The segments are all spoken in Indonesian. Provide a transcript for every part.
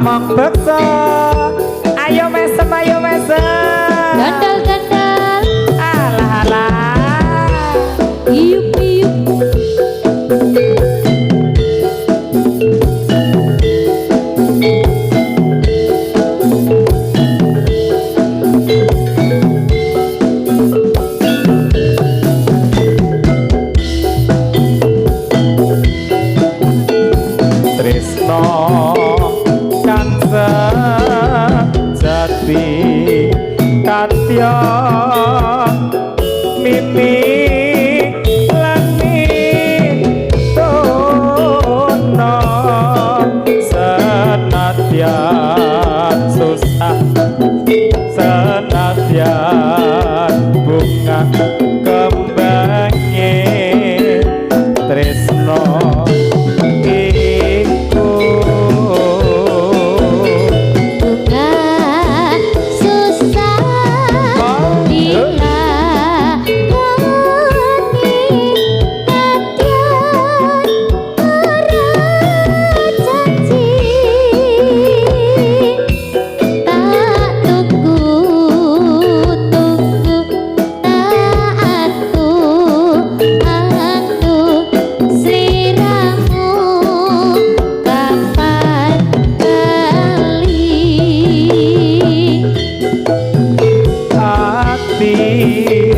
mong beksa ayo mesem Gandal alah alah Iup tresno kan sejati katya mimi lani tono senadyan susah senadyan bunga kembangnya tresno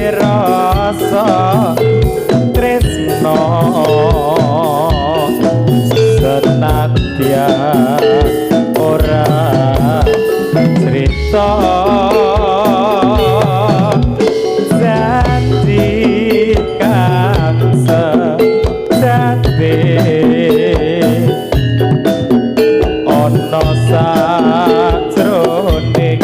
rasa tresno senadyan ora cerita janji kang sejati ana sajroning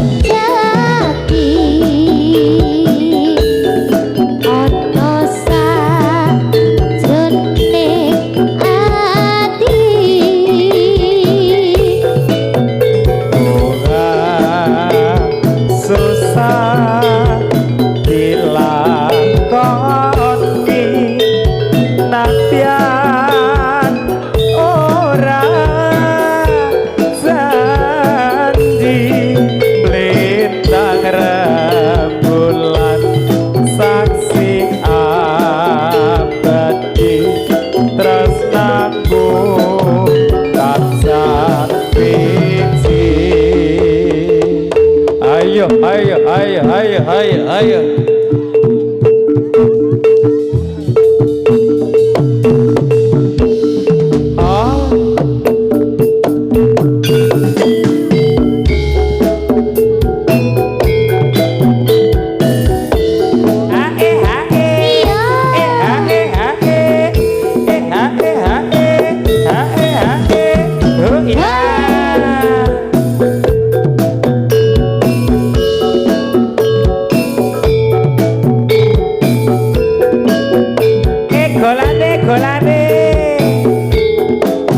Sejati hai. Golane.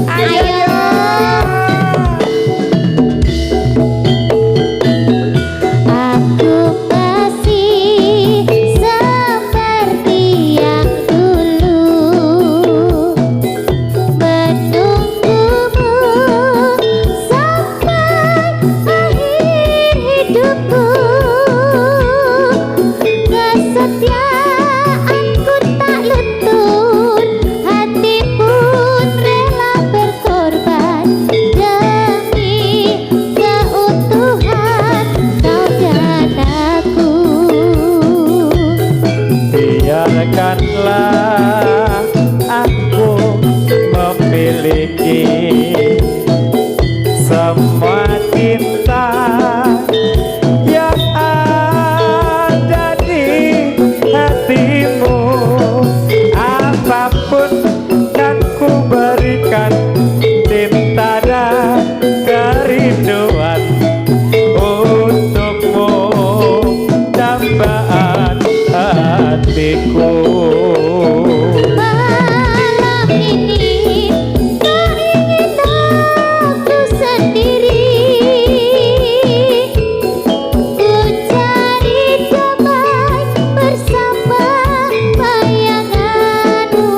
Ayo. Aku masih seperti yang dulu menunggumu sampai akhir hidupku. Kesetiaanku tak luntur, hati pun rela berkorban demi keutuhan kau dan aku. Biarkanlah aku memiliki semua cinta yang ada di hatimu. Apapun kan ku berikan, cinta dan kerinduan untukmu, dambaan hatiku. Malam ini tak ingin aku sendiri, ku cari damai bersama bayanganmu.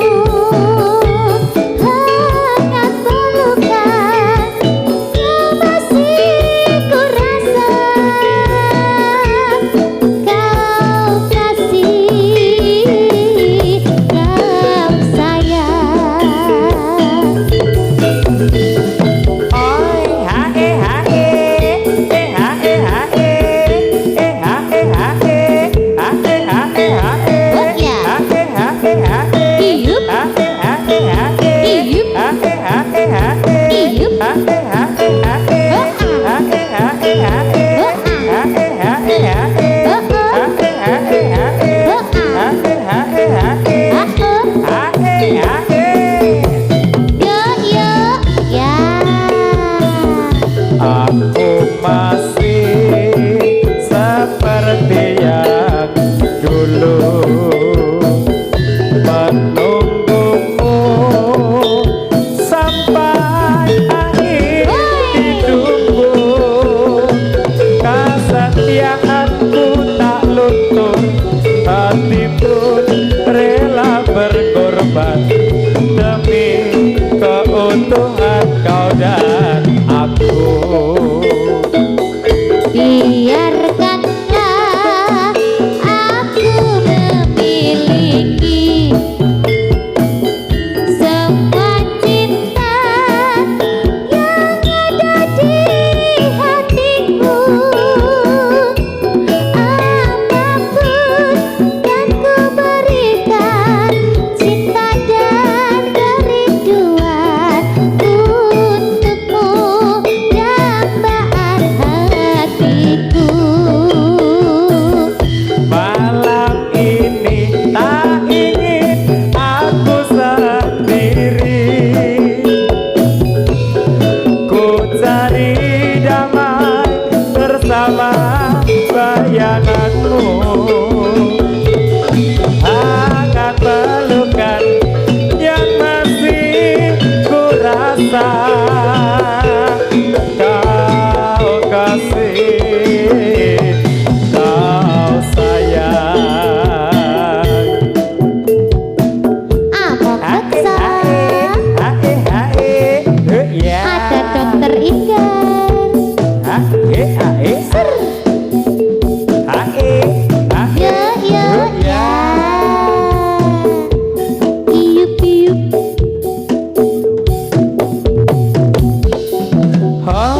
Hangat pelukan yang masih ku rasa, kau kasih, kau sayang. Oi hae hae, hae hae, hae hae, hae hae hae, Oh ya. hae hae hae, Iyup. hae hae hae, Iyup. hae hae hae, Iyup. hae hae hae, Oh, ah. hae hae hae, Oh, ah. hae hae hae, Oh, oh. hae hae hae, Oh, ah. hae hae hae, Aku hae hae. yo yo ya. Aku masih seperti yang dulu menunggumu sampai akhir hidupku. Kesetiaanku tak luntur, hati pun rela berkorban demi keutuhan kau dan aku. Biarkanlah aku memiliki semua cinta yang ada di hatiku. Apapun yang ku berikan, cinta dan kerinduan untukmu, dambaan hatiku. Malam ini tak ingin aku sendiri, ku cari damai bersama bayanganmu. Hangat pelukan yang masih ku rasa, kau kasih, kau sayang. Apa paksa Hae hae, ya. ada dokter Inggar. Hae hae, Ser. hae hae, Yo yo ya. Iyup iyup. ha.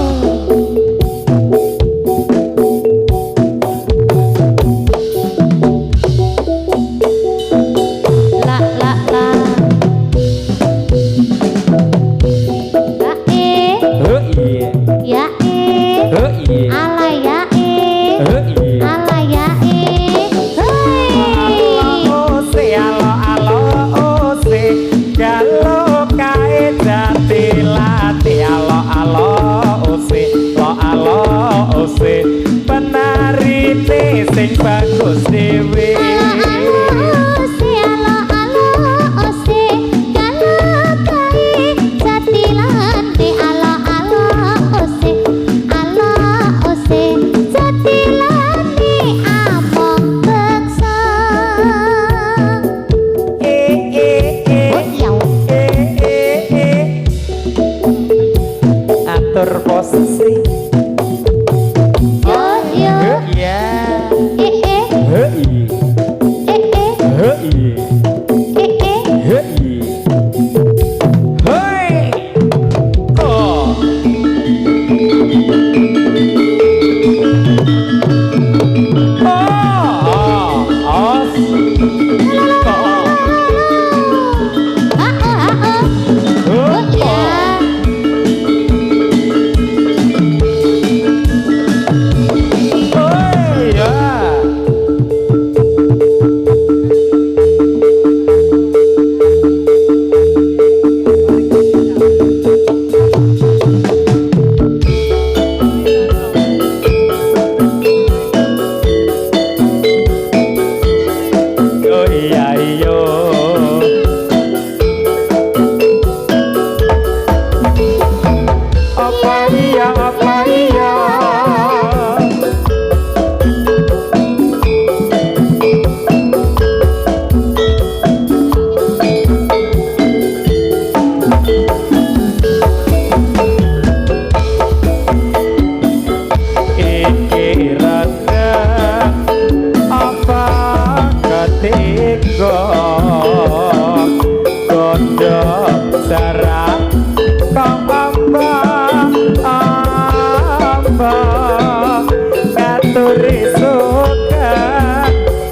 Uri suka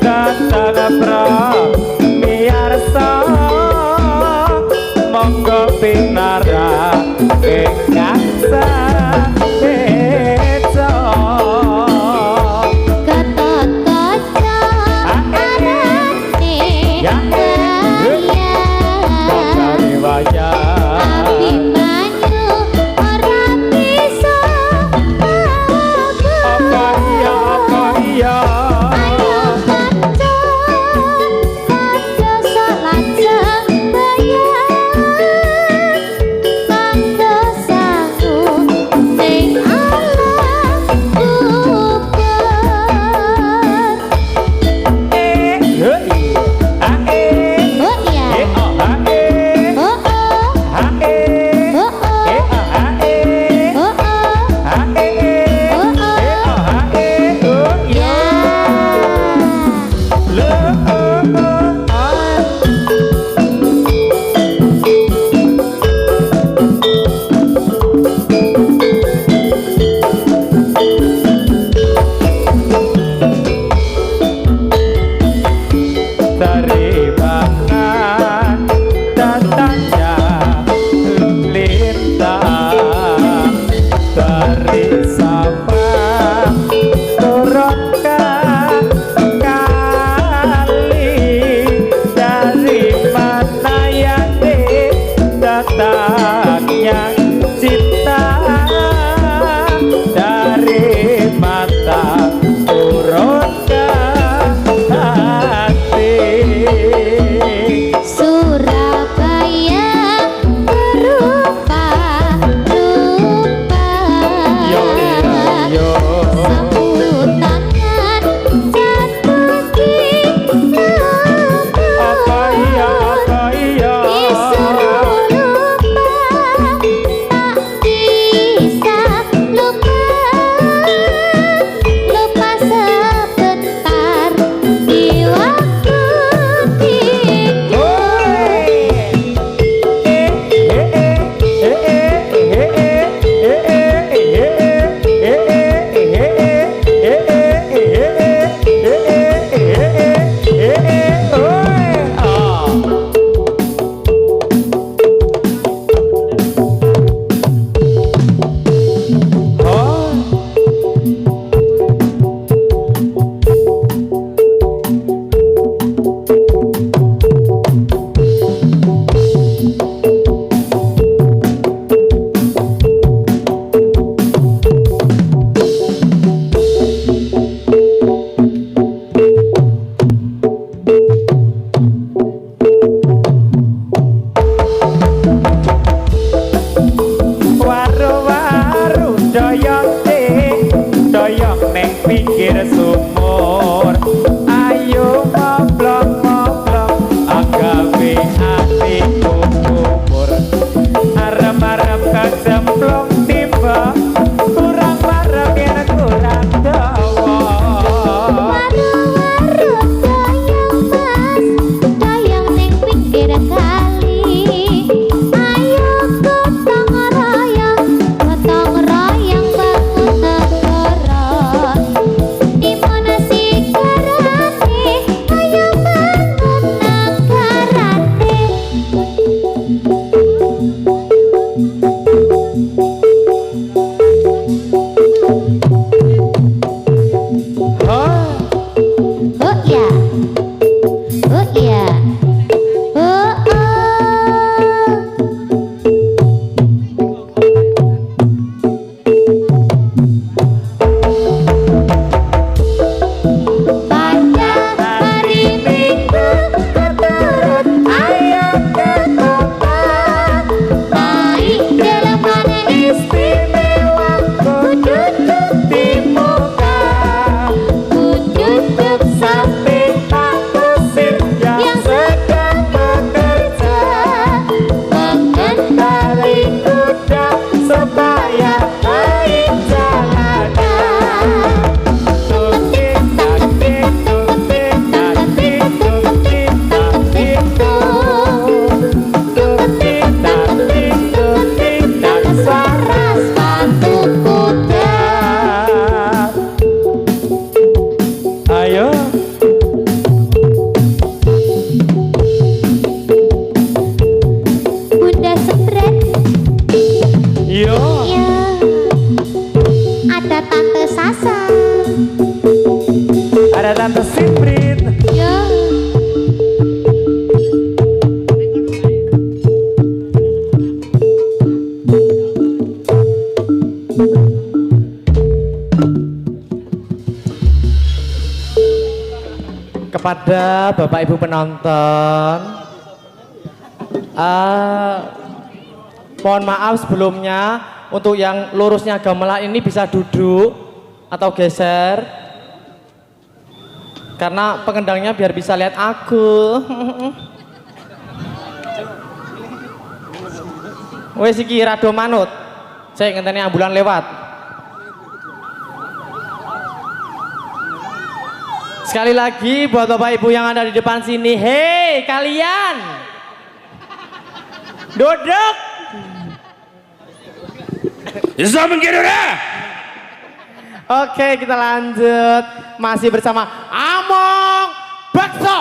datang pro miarsa monggo pinara kekasa beco Ketot kocok arane Ya. bahaya Kari waya Abimanyu orang bisa apa iya Ayo kanca kanca salat sembahyang mangga sangu ning alam kubur Oh iya Oh oh Oh oh Oh oh Ya Dari bahkan datangnya lintang dari Sabang turun ke kali dari mana yang datangnya cinta dari mata turun ke hati Surabaya berupa-rupa yo yo Sapu tangan jatuh di apa iya Disuruh lupa tak bisa lupa Lupa sebentar di waktu Waru-waru doyong neng pinggir sumur ayo moblong agawe ati kubur arem-arem kecemplung timba kurang marem yen kurang dawa Waru-waru doyong mas Doyong ning pinggir kali Ayo gotong royong bangun negara Dimana kesasar. Ada Tante Siprit. Yo. Kepada Bapak Ibu penonton, mohon maaf sebelumnya untuk yang lurusnya gamelan ini bisa duduk atau geser karena pengendangnya biar bisa lihat aku. Wes iki rado manut. Saya ngenteni ambulan lewat. Sekali lagi buat Bapak Ibu yang ada di depan sini, hei kalian, duduk. Oke, kita lanjut. Masih bersama Among Bakso.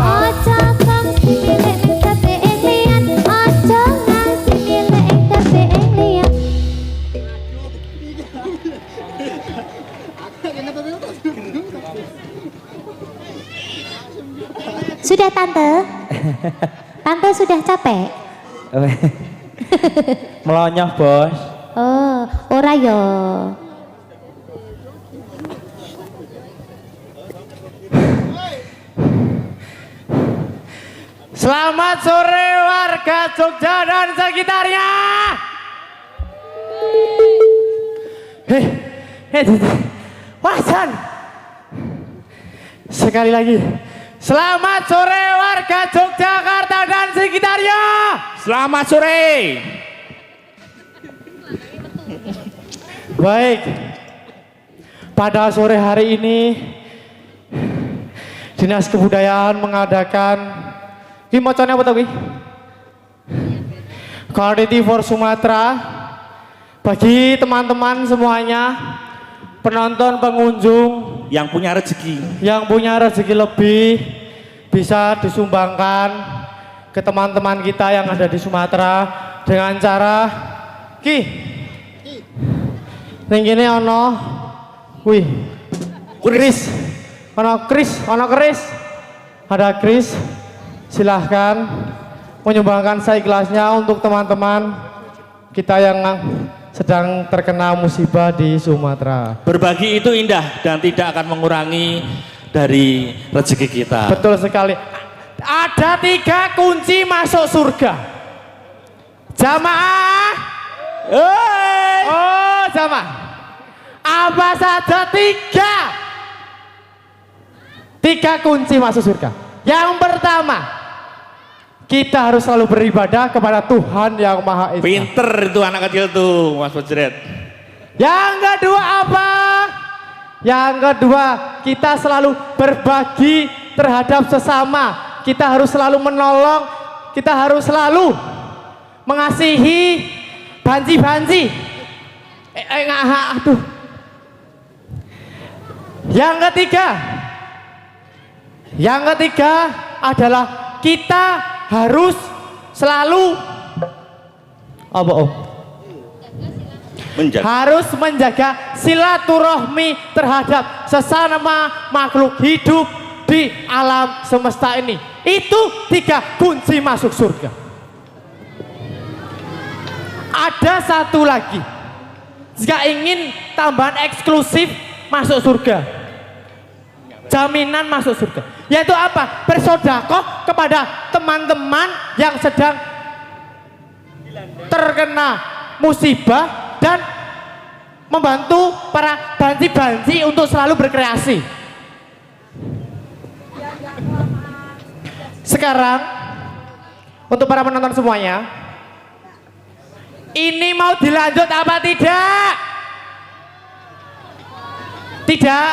Ojo kang si milik ning tepe liyan, ojo ngasih milik ing tante? Tante sudah capek? Melonyoh, Bos. Oh, ora yo. Selamat sore warga Jogja dan sekitarnya. Wajan. Sekali lagi. Selamat sore warga Yogyakarta dan sekitarnya. Selamat sore. Baik. Pada sore hari ini Dinas Kebudayaan mengadakan macamnya apa tadi? Quality for Sumatera bagi teman-teman semuanya, penonton, pengunjung Yang punya rezeki lebih bisa disumbangkan ke teman-teman kita yang ada di Sumatera dengan cara ning kene ono Kris. Ada Kris. Silahkan menyumbangkan seikhlasnya untuk teman-teman kita yang sedang terkena musibah di Sumatera. Berbagi itu indah dan tidak akan mengurangi dari rezeki kita. Betul sekali. Ada 3 kunci masuk surga. Jamaah. Oh, jamaah. Apa saja 3 kunci masuk surga? Yang pertama, kita harus selalu beribadah kepada Tuhan yang Maha Esa. Pinter itu anak kecil tuh, Mas Pejret. Yang kedua apa? Yang kedua, kita selalu berbagi terhadap sesama. Kita harus selalu menolong, kita harus selalu mengasihi banci-banci. Aduh. Yang ketiga adalah kita harus selalu harus menjaga silaturahmi terhadap sesama makhluk hidup di alam semesta ini. Itu 3 kunci masuk surga. Ada satu lagi, jika ingin tambahan eksklusif masuk surga, jaminan masuk surga, yaitu apa? Bersedekah kepada teman-teman yang sedang terkena musibah dan membantu para banci-banci untuk selalu berkreasi. Sekarang untuk para penonton semuanya, ini mau dilanjut apa tidak? Tidak.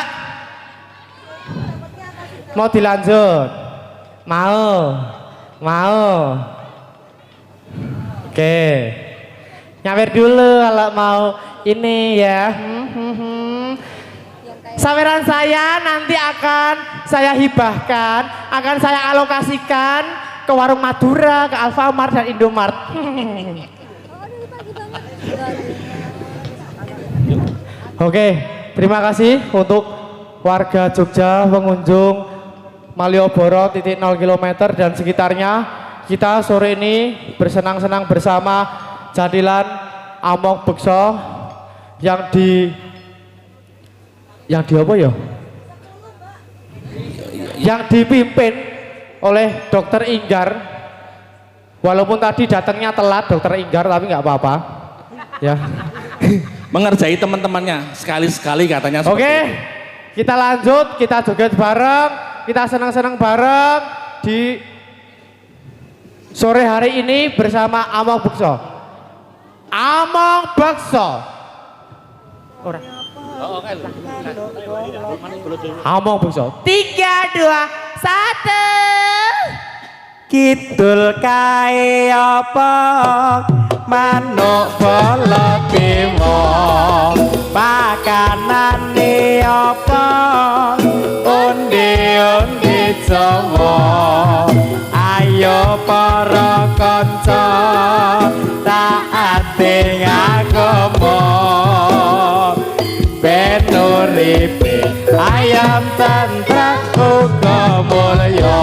Mau dilanjut? Mau. Oke. Nyawer dulu kalau mau ini ya. Saweran saya nanti akan saya hibahkan, akan saya alokasikan ke warung Madura, ke Alfamart dan Indomart. Oke, terima kasih untuk warga Jogja, pengunjung Malioboro titik 0 km dan sekitarnya. Kita sore ini bersenang-senang bersama Jadilan Among Bekso yang apa ya? Yang dipimpin oleh Dokter Inggar. Walaupun tadi datangnya telat Dokter Inggar, tapi nggak apa-apa. Ya. Mengerjai teman-temannya sekali-sekali katanya. Oke, kita lanjut, kita joget bareng, kita senang-senang bareng di sore hari ini bersama Among Bekso. Among Bekso. Among Bekso. 3, 2, 1. Kidul kae apa manuk bolotimo, pakanane apa undi-undi Jawa. Ayo para kanca taati agama, ben uripe ayam tantra uga mulya.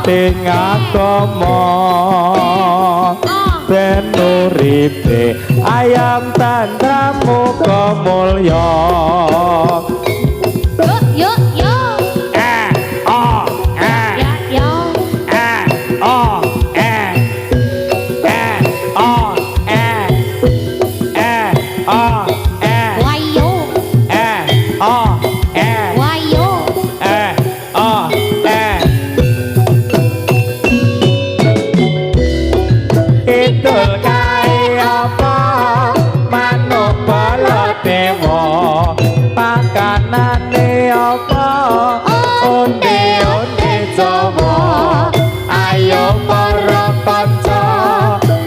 ati ngakomo ben uripe ayam tantramu kamulya Yo yo oh ya yo oh wayo wayo Idul kae apa manuk balot dewa pakanane apa onde-onde Jawa ayo para kanca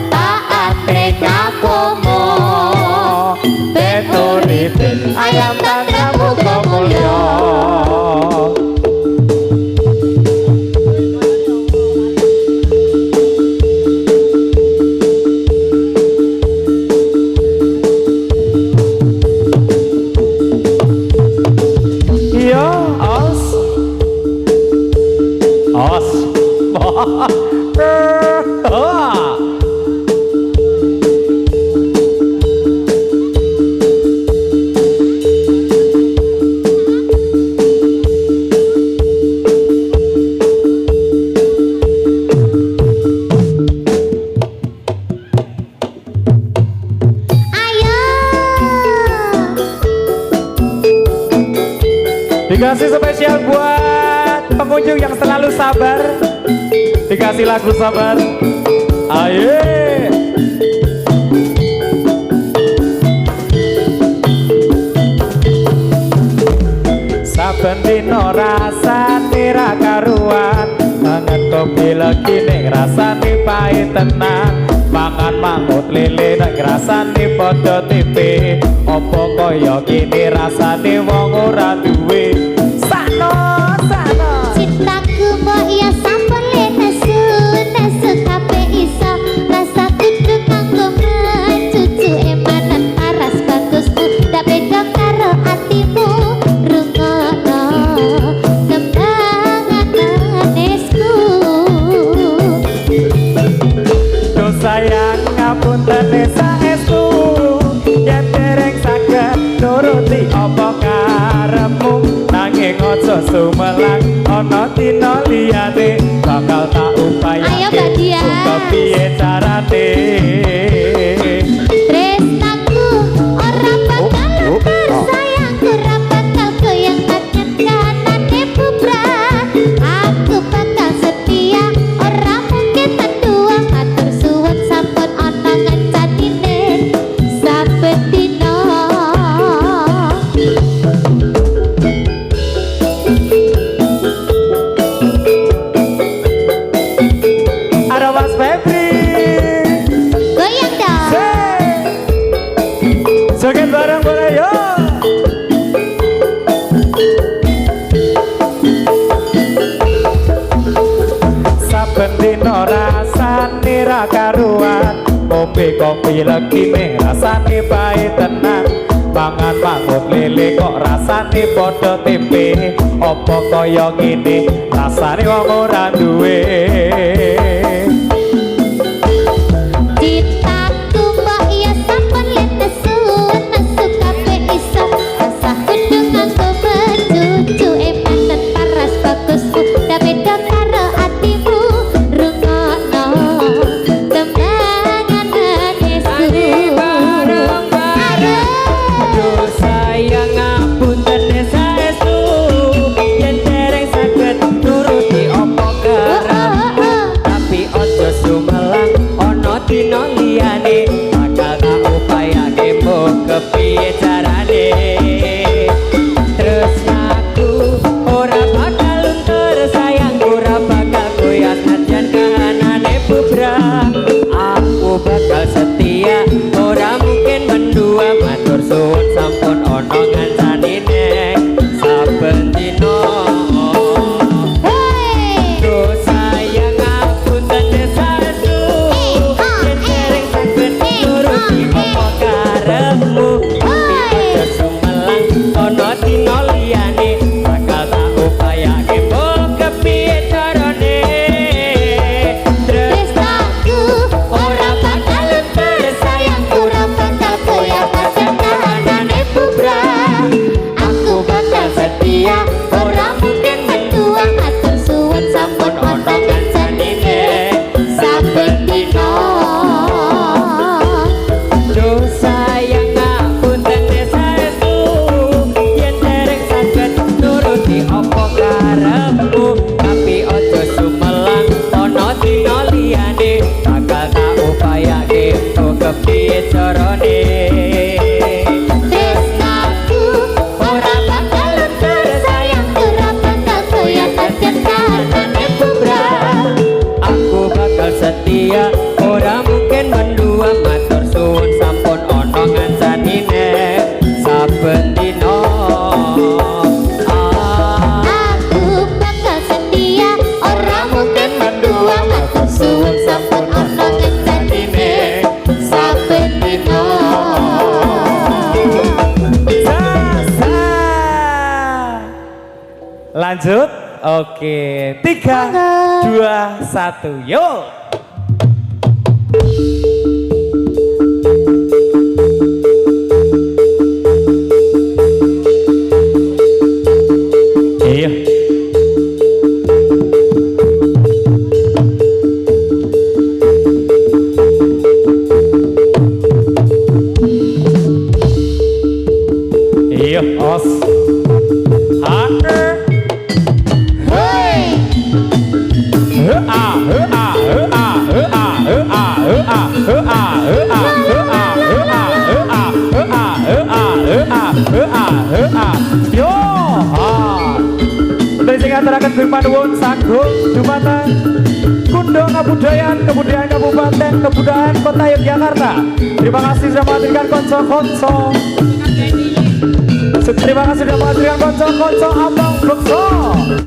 taat ngakomo beturipin ayam tantramu kamulya Dikasih spesial buat pengunjung yang selalu sabar. Dikasih lagu sabar. Ayo. Saben dino rasane ra karuan, mangan kopi legi ning rasane pahit tenan. Mangan mangut lele nek rasane padha tipe. Apa kaya kene rasane wong ora duwe. Sano cintaku mbok ya sampun le nesu kabeh iso rasa kudu kanggo mencucu emanan paras bagusku ndak beda karo atimu rungono kembangan manisku Duh sayang ngapunten saestu yen dereng saged nuruti apa karepmu nanging aja sumelang ana dina liyane bakal tak upayake Ayo, Mbak Dian. kepiye carane tresnaku ora bakal tersayangku ora bakal goyang banget kanane bubrah aku bakal setia ora mungkin mendua matur suwun sampun ana ngencanine saben dina ada Mas Febri goyang dong joget bareng boleh yo saben dina rasane ra karuan ngombe kopi legi ning rasane pahit tenan mangan mangut lele kok rasane padha tempe apa kaya ngene rasane wong ora duwe cintaku mbok ya sampun le nesu kabeh iso rasa kudu kanggo mencucu emanan paras bagusku ndak beda karo atimu rungono kembangan manisku Duh sayang ngapunten saestu yen dereng saged nuruti apa karepmu tapi aja sumelang ana dina liyane bakal tak upayake mbok kepiye carane tresnaku ora bakal luntur sayang ora bakal goyah najan kahanane bubrah aku bakal setia ora mungkin mendua matur suwun sampun ana ngancanine saben dina Hey! Duh sayang ngapunten saestu yen dereng saged nuruti apa karepmu tapi aja sumelang ana dina liyane bakal tak upayake mbok kepiye carane ora mungkin mendua matur suwun sampun ana ngancanine saben dina. Aku bakal setia, ora mungkin mendua, matur suwun sampun ana ngencanine saben dina. Lanjut. Oke, 3, 2, 1, yuk. Iya. Iya, os. Haker. Yo, dari aturaken Gung Panuwun sagung dumateng Kundo Kabudayan Kabupaten Kebudayaan Kota Yogyakarta. Terima kasih sudah menghadirkan konco-konco. Terima kasih sudah menghadirkan konco-konco abang bekso.